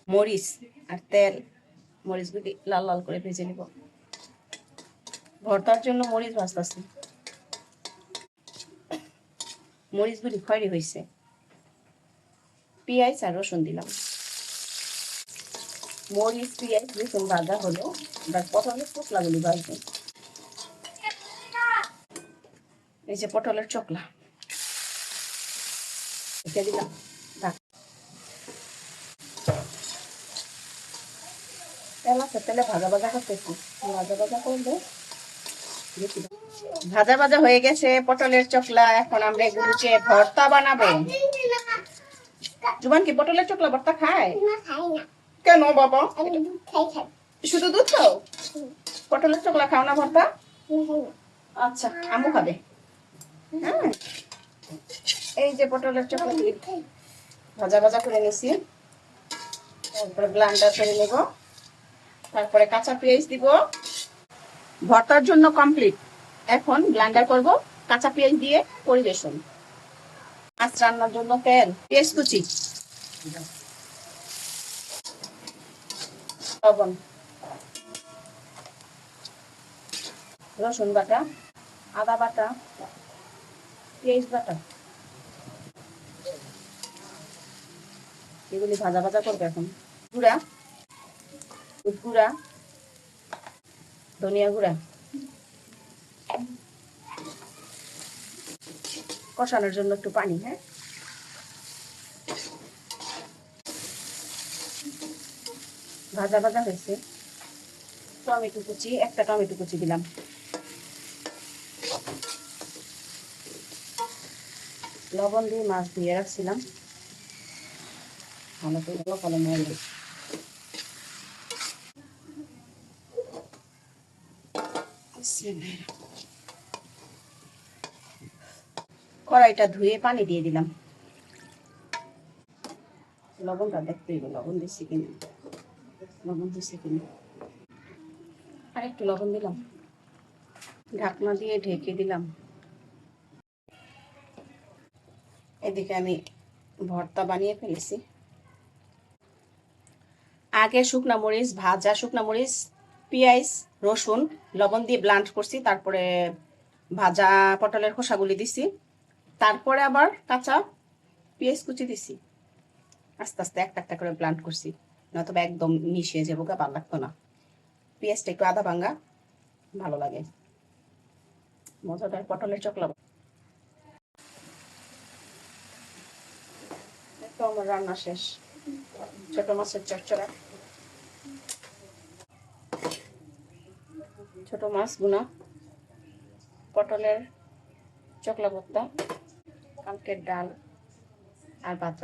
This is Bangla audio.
মরিচ আর তেল, মরিচগুলি লাল লাল করে ভেজে নিব। ভর্তার জন্য মরিচ ভাজতেছি। মরিচগুলি খয়েরি হয়েছে। পেঁয়াজ আর রসুন দিলাম। মরিচ পেঁয়াজ রসুন ভাজা হলো, এবার পটলের চোকলাগুলি ভাজবো। এই যে পটলের চোকলা এটা দিলাম। তেল আছে, তেলে ভাজা ভাজা করতেছি। ভাজা ভাজা করলে ভাজা ভাজা হয়ে গেছে পটলের চোকলা। এখন আমরা এগুলোকে ভর্তা বানাবো। জুবান কি পটলের চোকলা ভর্তা খায়? কেন বাবা? শুধু দুধ খাও? পটলের চোকলা খাও না ভর্তা? আচ্ছা, আম্মু খাবে। হ্যাঁ, এই যে পটলের চোকলা ভাজা ভাজা করে নিছি। তারপরে ব্লেন্ডার করে নেব। তারপরে কাঁচা পেঁয়াজ দিব। ভর্তার জন্য কমপ্লিট। এখন ব্লেন্ডার করব, কাঁচা পেঁয়াজ দিয়ে পরিবেশন। মাছ রান্নার জন্য তেল, পেঁয়াজ কুচি, লবণ, রসুন বাটা, আদা বাটা, পেঁয়াজ বাটা, এগুলি ভাজা ভাজা করবে। এখন গুঁড়া, গুঁড়া, ধনিয়া গুঁড়া, কষানোর জন্য একটু পানি। হ্যাঁ, ভাজা ভাজা হয়েছে। টমেটো কুচি, একটা টমেটো কুচি দিলাম। লবণ দিয়ে মাছ দিয়ে রাখছিলাম, ভালো করে কলম হয়ে গেছে। কড়াইটা ধুয়ে পানি দিয়ে দিলাম। লবণটা দেখতে হবে, লবণ দিচ্ছি কিনা, লবণ দিচ্ছি কিনা। আর একটু লবণ দিলাম, ঢাকনা দিয়ে ঢেকে দিলাম। এদিকে আমি ভর্তা বানিয়ে ফেলেছি। আগে শুকনা মরিচ, ভাজা শুকনা মরিচ, পেঁয়াজ, রসুন, লবণ দিয়ে ব্লেন্ড করছি। তারপরে ভাজা পটলের খোসাগুলি দিছি। তারপরে আবার কাঁচা পেঁয়াজ কুচি দিছি। আস্তে আস্তে একটা একটা করে ব্লেন্ড করছি, নয়তো একদম মিশিয়ে যাবো, ভালো লাগতো না। পেঁয়াজটা একটু আদা ভাঙ্গা ভালো লাগে। মজাদার পটলের চকলা। তো আমার রান্না শেষ। ছোট মাছের চচ্চড়া, ছোট মাছ গুনা, পটলের চকলা ভর্তা, কালকের ডাল আর ভাত।